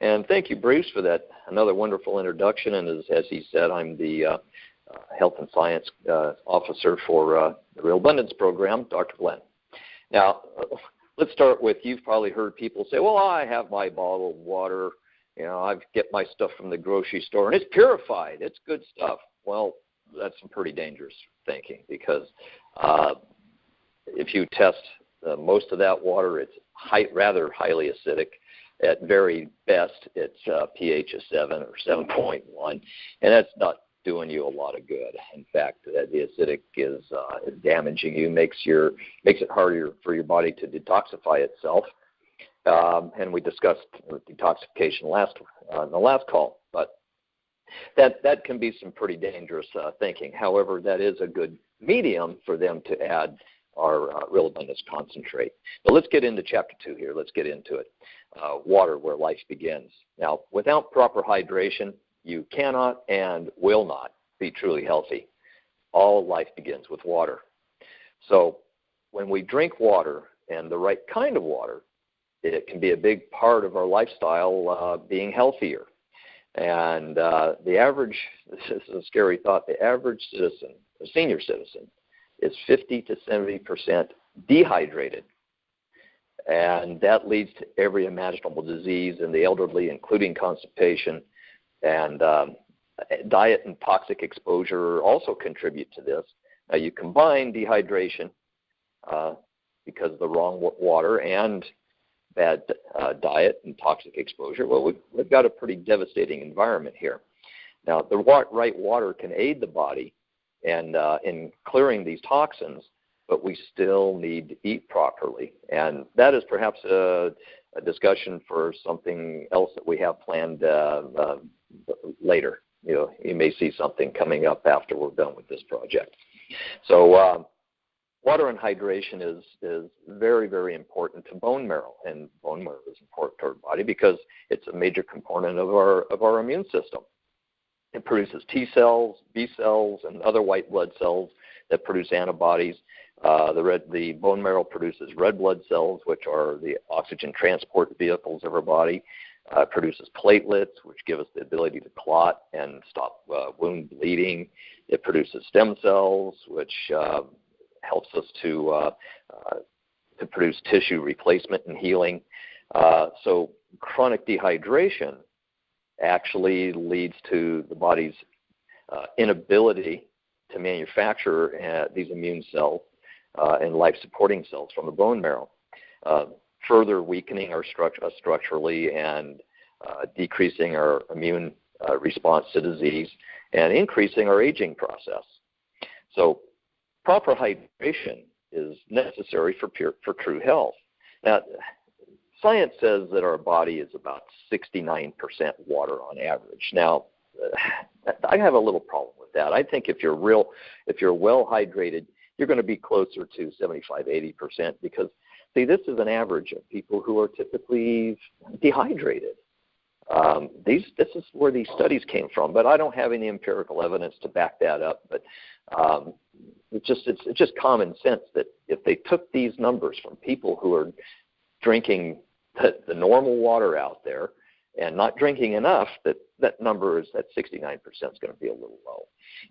And thank you, Bruce, for that another wonderful introduction. And as he said, I'm the Health and Science Officer for the Real Abundance Program, Dr. Glenn. Now, let's start with, you've probably heard people say, well, I have my bottled water. I get my stuff from the grocery store, and it's purified. It's good stuff. Well, that's some pretty dangerous thinking, because if you test most of that water, it's rather highly acidic. At very best, it's pH of 7 or 7.1, and that's not doing you a lot of good. In fact, the acidic is damaging you, makes it harder for your body to detoxify itself. And we discussed detoxification in the last call, but that can be some pretty dangerous thinking. However, that is a good medium for them to add our Real Abundance concentrate. But let's get into chapter 2 here. Let's get into it. Water, where life begins. Now, without proper hydration, you cannot and will not be truly healthy. All life begins with water. So when we drink water, and the right kind of water, it can be a big part of our lifestyle being healthier. And the average, this is a scary thought, the average citizen, a senior citizen, is 50 to 70% dehydrated. And that leads to every imaginable disease in the elderly, including constipation. And diet and toxic exposure also contribute to this. Now, you combine dehydration because of the wrong water and bad diet and toxic exposure. Well, we've got a pretty devastating environment here. Now, the right water can aid the body and in clearing these toxins, but we still need to eat properly. And that is perhaps a discussion for something else that we have planned later. You may see something coming up after we're done with this project. So water and hydration is very, very important to bone marrow, and bone marrow is important to our body because it's a major component of our immune system. It produces T cells, B cells, and other white blood cells that produce antibodies. The bone marrow produces red blood cells, which are the oxygen transport vehicles of our body. It produces platelets, which give us the ability to clot and stop wound bleeding. It produces stem cells, which helps us to produce tissue replacement and healing. So chronic dehydration actually leads to the body's inability to manufacture these immune cells and life-supporting cells from the bone marrow, further weakening our structurally and decreasing our immune response to disease and increasing our aging process. So proper hydration is necessary for true health. Now, science says that our body is about 69% water on average. Now, I have a little problem with that. I think if you're well hydrated, you're going to be closer to 75, 80% because, see, this is an average of people who are typically dehydrated. This is where these studies came from, but I don't have any empirical evidence to back that up. But it's just common sense that if they took these numbers from people who are drinking the normal water out there and not drinking enough, that number is at 69% is going to be a little low.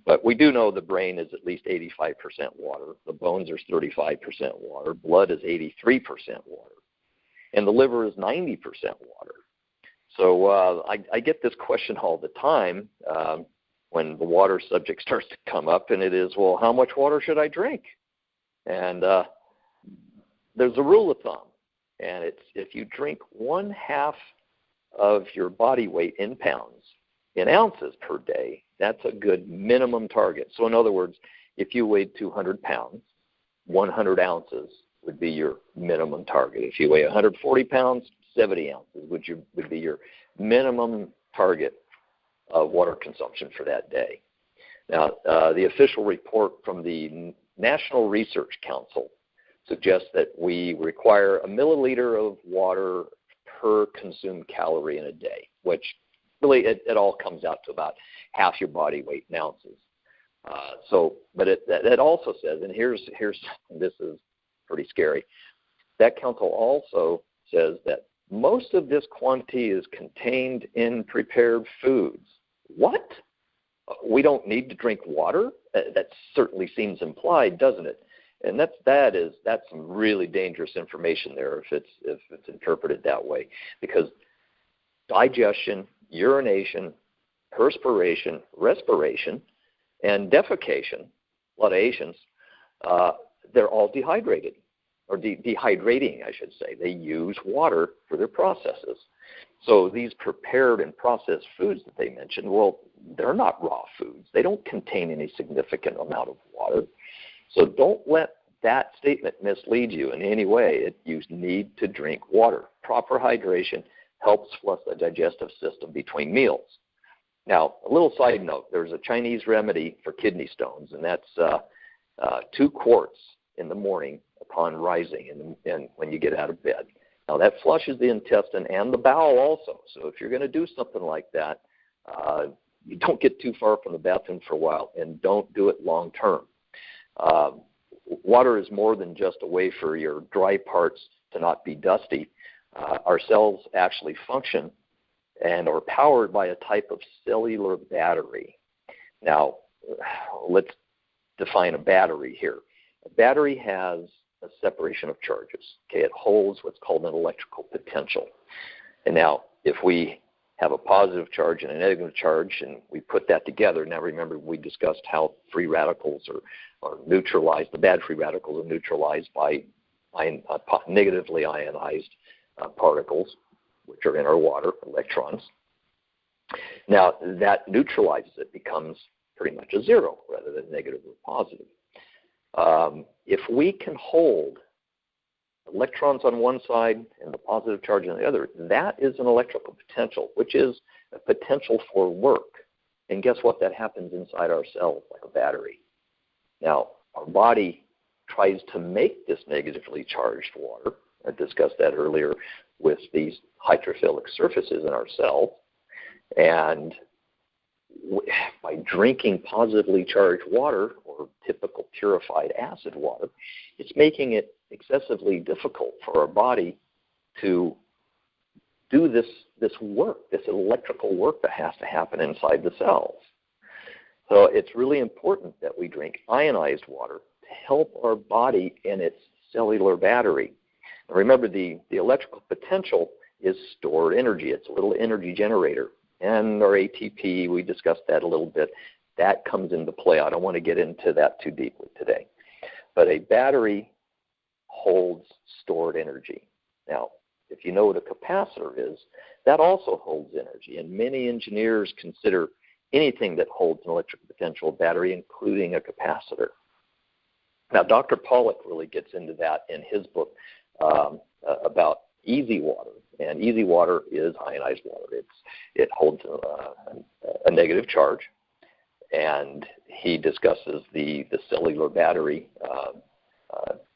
But we do know the brain is at least 85% water. The bones are 35% water. Blood is 83% water. And the liver is 90% water. So I get this question all the time when the water subject starts to come up, and it is, well, how much water should I drink? And there's a rule of thumb, and it's if you drink 1/2 of your body weight in pounds, in ounces per day, that's a good minimum target. So in other words, if you weighed 200 pounds, 100 ounces would be your minimum target. If you weigh 140 pounds, 70 ounces would be your minimum target of water consumption for that day. Now, the official report from the National Research Council suggests that we require 1 milliliter of water per consumed calorie in a day, which really it all comes out to about half your body weight in ounces. But it also says, and this is pretty scary, that council also says that most of this quantity is contained in prepared foods. What? We don't need to drink water? That certainly seems implied, doesn't it? And that's some really dangerous information there if it's interpreted that way, because digestion, urination, perspiration, respiration, and defecation, a lot of Asians, they're all dehydrated, or dehydrating, I should say. They use water for their processes. So these prepared and processed foods that they mentioned, well, they're not raw foods. They don't contain any significant amount of water. So don't let that statement mislead you in any way. You need to drink water. Proper hydration helps flush the digestive system between meals. Now, a little side note, there's a Chinese remedy for kidney stones, and that's 2 quarts in the morning upon rising and when you get out of bed. Now, that flushes the intestine and the bowel also. So if you're going to do something like that, you don't get too far from the bathroom for a while, and don't do it long term. Water is more than just a way for your dry parts to not be dusty. Our cells actually function and are powered by a type of cellular battery. Now, let's define a battery here. A battery has a separation of charges. Okay, it holds what's called an electrical potential. And now, if we have a positive charge and a negative charge, and we put that together, now remember we discussed how free radicals are neutralized, the bad free radicals are neutralized by negatively ionized particles, which are in our water, electrons. Now, that neutralizes it, becomes pretty much a zero rather than negative or positive. If we can hold electrons on one side and the positive charge on the other, that is an electrical potential, which is a potential for work. And guess what? That happens inside our cells like a battery. Now, our body tries to make this negatively charged water. I discussed that earlier with these hydrophilic surfaces in our cells. And by drinking positively charged water, or typical purified acid water, it's making it excessively difficult for our body to do this work, this electrical work that has to happen inside the cells. So it's really important that we drink ionized water to help our body in its cellular battery. Now remember, the electrical potential is stored energy. It's a little energy generator. And our ATP, we discussed that a little bit. That comes into play. I don't want to get into that too deeply today. But a battery holds stored energy. Now, if you know what a capacitor is, that also holds energy. And many engineers consider anything that holds an electrical potential battery, including a capacitor. Now, Dr. Pollack really gets into that in his book about easy water. And easy water is ionized water. It holds a negative charge. And he discusses the cellular battery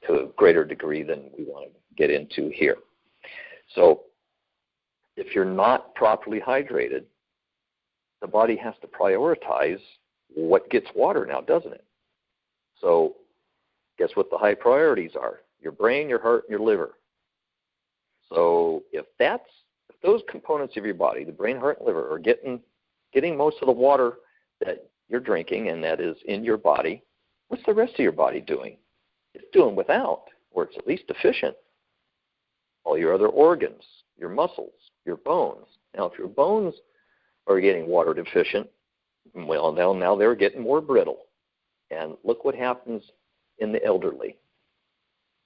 to a greater degree than we want to get into here. So if you're not properly hydrated, the body has to prioritize what gets water now, doesn't it? So guess what the high priorities are? Your brain, your heart, and your liver. So if those components of your body, the brain, heart, and liver, are getting most of the water that you're drinking and that is in your body, what's the rest of your body doing? It's doing without, or it's at least deficient. All your other organs, your muscles, your bones. Now, if your bones are getting water deficient, well, now they're getting more brittle. And look what happens in the elderly.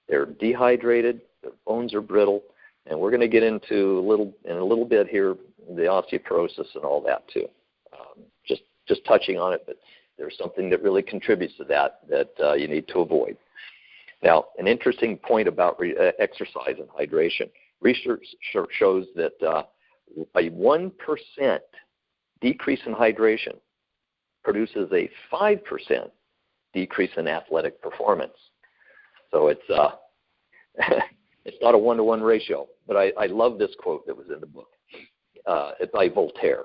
They're dehydrated, their bones are brittle, and we're going to get into in a little bit here the osteoporosis and all that too. Just touching on it, but there's something that really contributes to that you need to avoid. Now, an interesting point about exercise and hydration. Research shows that a 1% decrease in hydration produces a 5% decrease in athletic performance. So it's not a 1-to-1 ratio, but I love this quote that was in the book. It's by Voltaire.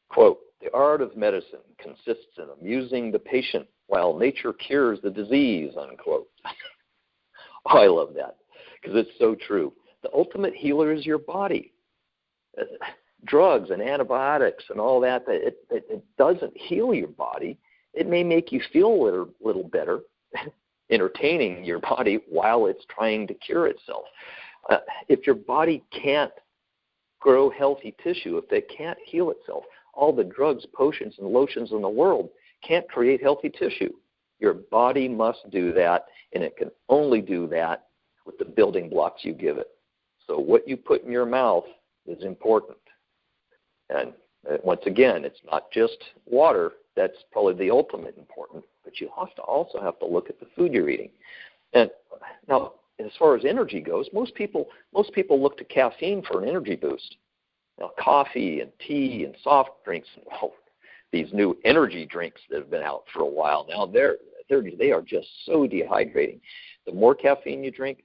Quote, "The art of medicine consists in amusing the patient while nature cures the disease," unquote. Oh, I love that because it's so true. The ultimate healer is your body. Drugs and antibiotics and all that, it doesn't heal your body. It may make you feel a little better, entertaining your body while it's trying to cure itself. If your body can't grow healthy tissue, if it can't heal itself, all the drugs, potions, and lotions in the world can't create healthy tissue. Your body must do that, and it can only do that with the building blocks you give it. So what you put in your mouth is important. And once again, it's not just water. That's probably the ultimate important. But you also have to look at the food you're eating. And now, as far as energy goes, most people look to caffeine for an energy boost. Now, coffee and tea and soft drinks, these new energy drinks that have been out for a while now, they are just so dehydrating. The more caffeine you drink,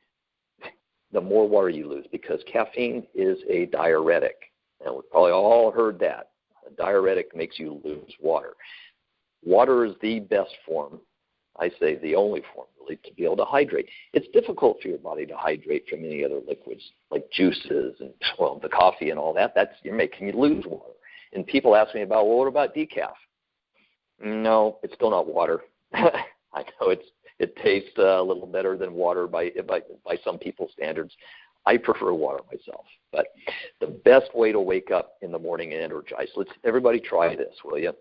the more water you lose, because caffeine is a diuretic. And we've probably all heard that. A diuretic makes you lose water. Water is the best form, I say the only form, really, to be able to hydrate. It's difficult for your body to hydrate from any other liquids, like juices and, the coffee and all that. You're making you lose water. And people ask me about, what about decaf? No, it's still not water. I know it tastes a little better than water by some people's standards. I prefer water myself. But the best way to wake up in the morning and energize, everybody try this, will you?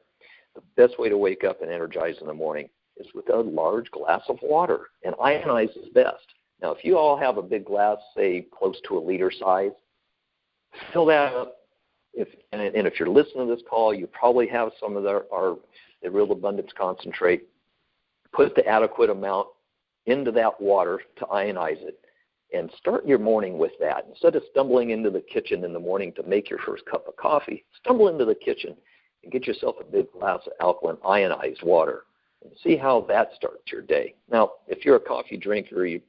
The best way to wake up and energize in the morning is with a large glass of water, and ionized is best. Now, if you all have a big glass, say close to a liter size, fill that up. If you're listening to this call, you probably have some of the Real Abundance concentrate. Put the adequate amount into that water to ionize it, and start your morning with that. Instead of stumbling into the kitchen in the morning to make your first cup of coffee, stumble into the kitchen and get yourself a big glass of alkaline ionized water and see how that starts your day. Now, if you're a coffee drinker, you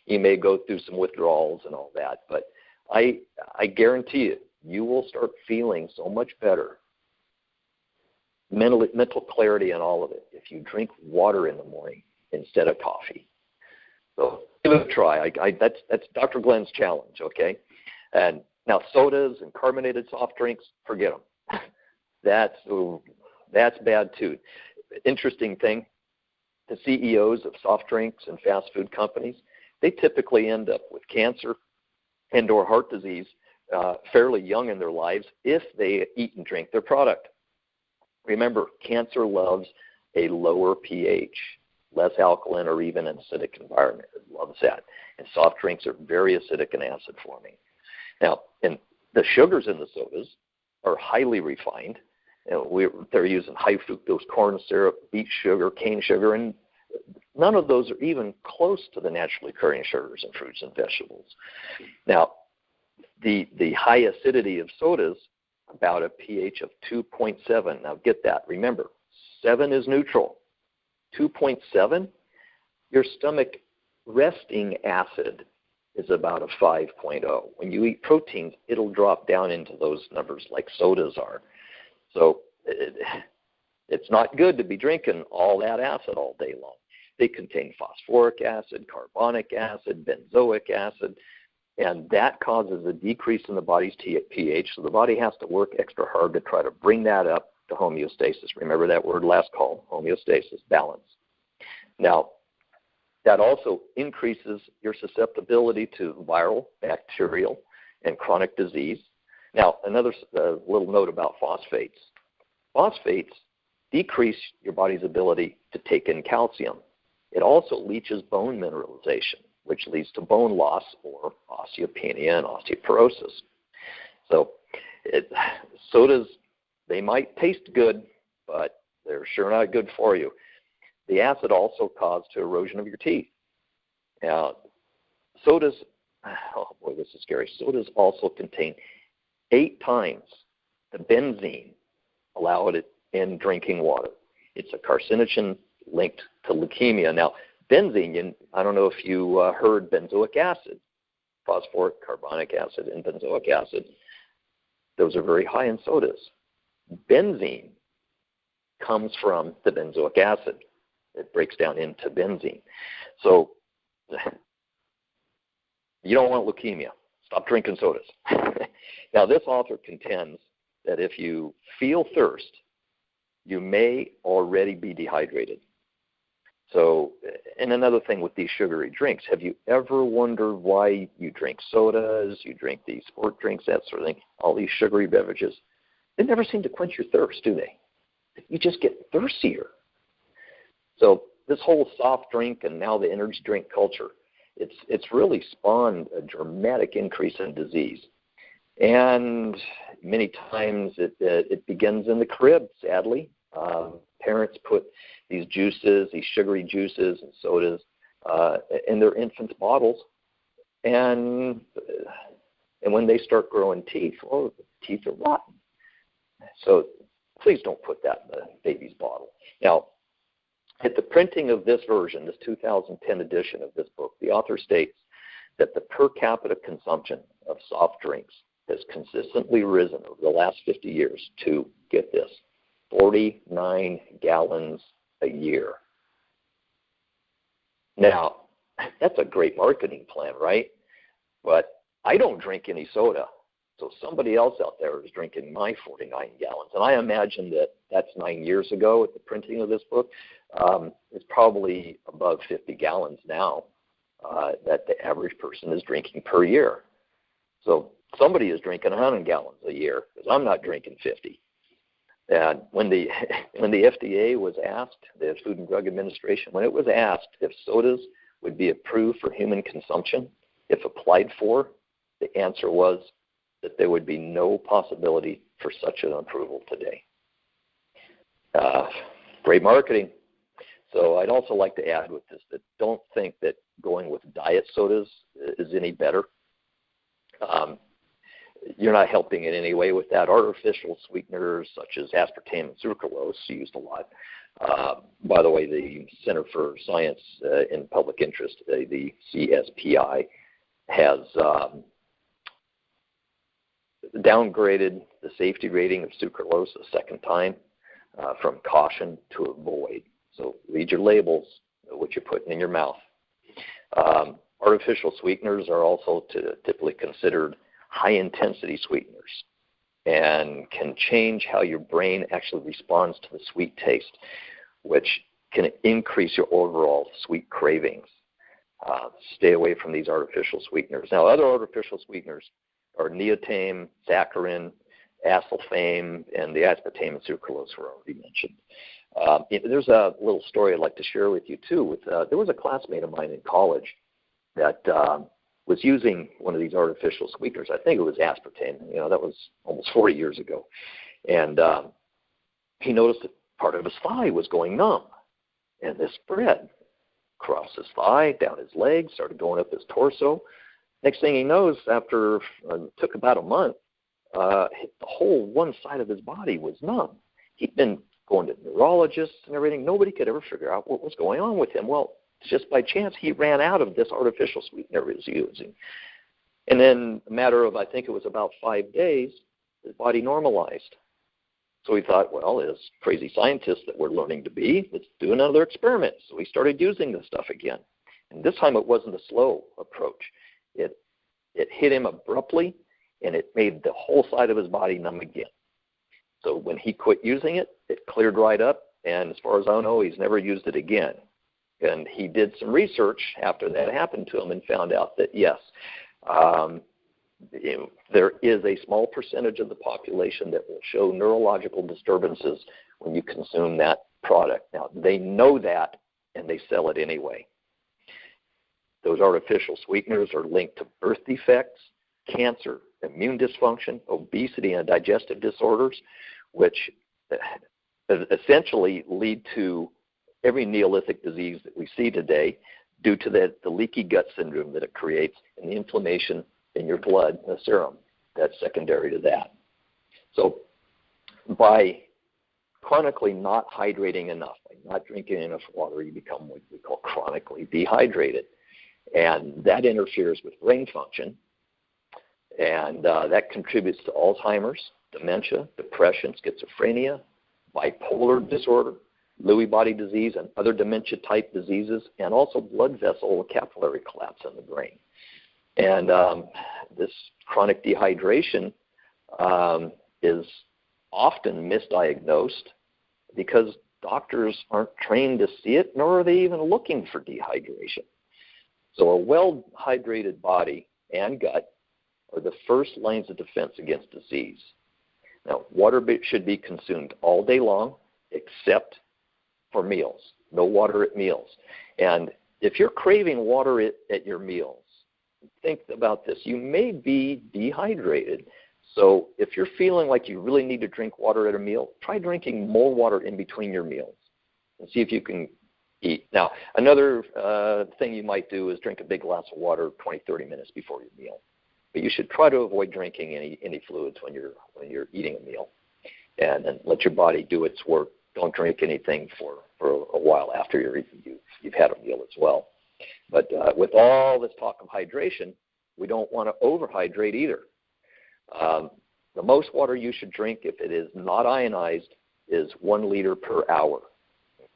may go through some withdrawals and all that, but I guarantee you will start feeling so much better, mental clarity and all of it, if you drink water in the morning instead of coffee. So give it a try. That's Dr. Glenn's challenge, okay? And now sodas and carbonated soft drinks, forget them. That's bad too. Interesting thing, the CEOs of soft drinks and fast food companies, they typically end up with cancer and or heart disease fairly young in their lives if they eat and drink their product. Remember, cancer loves a lower pH, less alkaline or even an acidic environment. It loves that. And soft drinks are very acidic and acid forming. Now, and the sugars in the sodas are highly refined. They're using high fructose corn syrup, beet sugar, cane sugar, and none of those are even close to the naturally occurring sugars in fruits and vegetables. Now, the high acidity of sodas, about a pH of 2.7. Now get that. Remember, 7 is neutral. 2.7, your stomach resting acid is about a 5.0. When you eat proteins, it'll drop down into those numbers like sodas are. So it's not good to be drinking all that acid all day long. They contain phosphoric acid, carbonic acid, benzoic acid, and that causes a decrease in the body's pH, so the body has to work extra hard to try to bring that up to homeostasis. Remember that word last call, homeostasis, balance. Now, that also increases your susceptibility to viral, bacterial, and chronic disease. Now, another little note about phosphates. Phosphates decrease your body's ability to take in calcium. It also leaches bone mineralization, which leads to bone loss or osteopenia and osteoporosis. So sodas, they might taste good, but they're sure not good for you. The acid also causes erosion of your teeth. Now, sodas, oh boy, this is scary. Sodas also contain 8 times the benzene allowed in drinking water. It's a carcinogen linked to leukemia. Now, benzene, I don't know if you heard benzoic acid, phosphoric, carbonic acid, and benzoic acid. Those are very high in sodas. Benzene comes from the benzoic acid. It breaks down into benzene. So you don't want leukemia. stop drinking sodas. Now, this author contends that if you feel thirst, you may already be dehydrated. So, and another thing with these sugary drinks, have you ever wondered why you drink sodas, you drink these sport drinks, that sort of thing, all these sugary beverages? They never seem to quench your thirst, do they? You just get thirstier. So this whole soft drink and now the energy drink culture, it's really spawned a dramatic increase in disease. And many times it begins in the crib, sadly. Parents put these juices, these sugary juices and sodas in their infants' bottles. And when they start growing teeth, well, the teeth are rotten. So please don't put that in the baby's bottle. Now, at the printing of this version, this 2010 edition of this book, the author states that the per capita consumption of soft drinks has consistently risen over the last 50 years to, get this, 49 gallons a year. Now, that's a great marketing plan, right? But I don't drink any soda. So somebody else out there is drinking my 49 gallons. And I imagine that that's 9 years ago at the printing of this book. It's probably above 50 gallons now that the average person is drinking per year. So somebody is drinking 100 gallons a year because I'm not drinking 50. And when the FDA was asked, the Food and Drug Administration, when it was asked if sodas would be approved for human consumption, if applied for, the answer was that there would be no possibility for such an approval today. Great marketing. So I'd also like to add with this that don't think that going with diet sodas is any better. You're not helping in any way with that. Artificial sweeteners such as aspartame and sucralose used a lot. By the way, the Center for Science in Public Interest, the CSPI, has downgraded the safety rating of sucralose a second time from caution to avoid. So read your labels, know what you're putting in your mouth. Artificial sweeteners are also typically considered high-intensity sweeteners and can change how your brain actually responds to the sweet taste, which can increase your overall sweet cravings. Stay away from these artificial sweeteners. Now, other artificial sweeteners are neotame, saccharin, acesulfame, and the aspartame and sucralose were already mentioned. There's a little story I'd like to share with you, too. There was a classmate of mine in college that was using one of these artificial sweeteners. I think it was aspartame. That was almost 40 years ago. And he noticed that part of his thigh was going numb. And this spread across his thigh, down his legs, started going up his torso. Next thing he knows, after it took about a month, the whole one side of his body was numb. He'd been going to neurologists and everything. Nobody could ever figure out what was going on with him. Well, just by chance, he ran out of this artificial sweetener he was using. And then a matter of, I think it was about 5 days, his body normalized. So he thought, well, as crazy scientists that we're learning to be, let's do another experiment. So he started using this stuff again. And this time it wasn't a slow approach. It hit him abruptly, and it made the whole side of his body numb again. So when he quit using it, it cleared right up, and as far as I know, he's never used it again. And he did some research after that happened to him and found out that, yes, there is a small percentage of the population that will show neurological disturbances when you consume that product. Now, they know that, and they sell it anyway. Those artificial sweeteners are linked to birth defects, cancer, immune dysfunction, obesity, and digestive disorders, which essentially lead to every Neolithic disease that we see today due to the leaky gut syndrome that it creates and the inflammation in your blood, the serum, that's secondary to that. So by chronically not hydrating enough, by not drinking enough water, you become what we call chronically dehydrated. And that interferes with brain function, and that contributes to Alzheimer's, dementia, depression, schizophrenia, bipolar disorder, Lewy body disease, and other dementia-type diseases, and also blood vessel capillary collapse in the brain. And this chronic dehydration is often misdiagnosed because doctors aren't trained to see it, nor are they even looking for dehydration. So a well-hydrated body and gut are the first lines of defense against disease. Now, water should be consumed all day long except for meals. No water at meals. And if you're craving water at your meals, think about this. You may be dehydrated. So if you're feeling like you really need to drink water at a meal, try drinking more water in between your meals and see if you can eat. Now, another thing you might do is drink a big glass of water 20, 30 minutes before your meal. But you should try to avoid drinking any fluids when you're eating a meal, and let your body do its work. Don't drink anything for a while after you've had a meal as well. But with all this talk of hydration, we don't want to overhydrate either. The most water you should drink, if it is not ionized, is 1 liter per hour.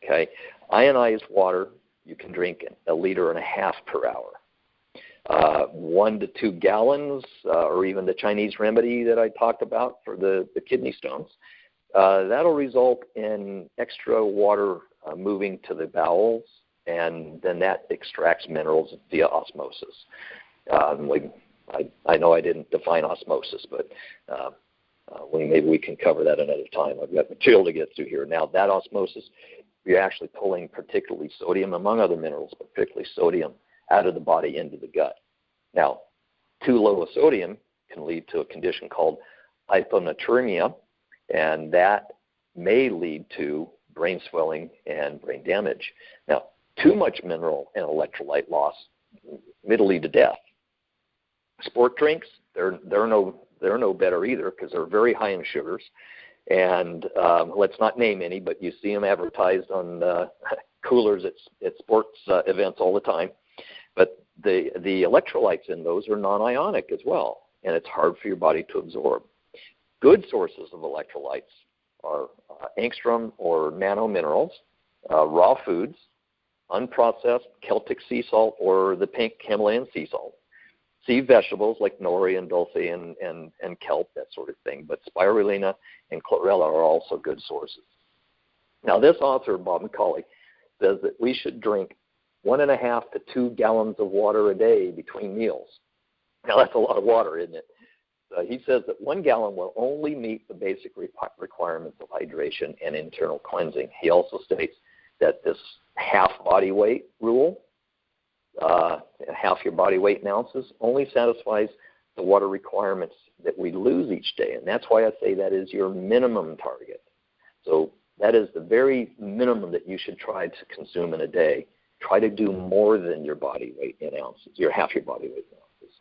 Okay, ionized water you can drink 1.5 liters per hour. 1 to 2 gallons, or even the Chinese remedy that I talked about for the kidney stones, that'll result in extra water moving to the bowels, and then that extracts minerals via osmosis. I know I didn't define osmosis, but maybe we can cover that another time. I've got material to get through here. Now, that osmosis, you're actually pulling particularly sodium, among other minerals, but particularly sodium, out of the body into the gut. Now, too low a sodium can lead to a condition called hyponatremia, and that may lead to brain swelling and brain damage. Now, too much mineral and electrolyte loss may lead to death. Sport drinks, they're no better either because they're very high in sugars. And let's not name any, but you see them advertised on coolers at sports events all the time. But the electrolytes in those are non-ionic as well, and it's hard for your body to absorb. Good sources of electrolytes are angstrom or nanominerals, raw foods, unprocessed Celtic sea salt or the pink Himalayan sea salt, sea vegetables like nori and dulse and kelp, that sort of thing. But spirulina and chlorella are also good sources. Now, this author, Bob Mccauley, says that we should drink 1.5 to 2 gallons of water a day between meals. Now, that's a lot of water, isn't it? He says that 1 gallon will only meet the basic requirements of hydration and internal cleansing. He also states that this half body weight rule, half your body weight in ounces, only satisfies the water requirements that we lose each day. And that's why I say that is your minimum target. So that is the very minimum that you should try to consume in a day. Try to do more than your body weight in ounces, half your body weight in ounces.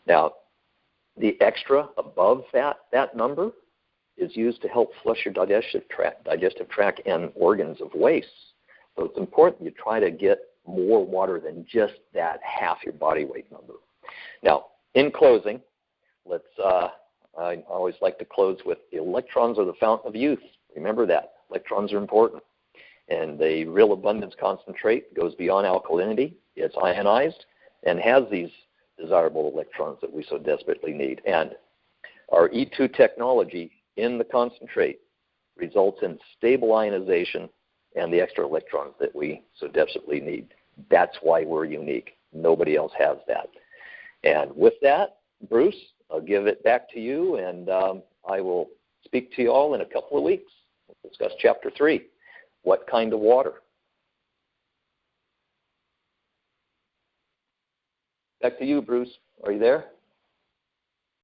Now, the extra above that number is used to help flush your digestive tract and organs of waste. So it's important you try to get more water than just that half your body weight number. Now, in closing, I always like to close with the electrons are the fountain of youth. Remember that. Electrons are important. And the real abundance concentrate goes beyond alkalinity. It's ionized and has these desirable electrons that we so desperately need. And our E2 technology in the concentrate results in stable ionization and the extra electrons that we so desperately need. That's why we're unique. Nobody else has that. And with that, Bruce, I'll give it back to you, and I will speak to you all in a couple of weeks. We'll discuss Chapter 3, What Kind of Water? Back to you, Bruce. Are you there?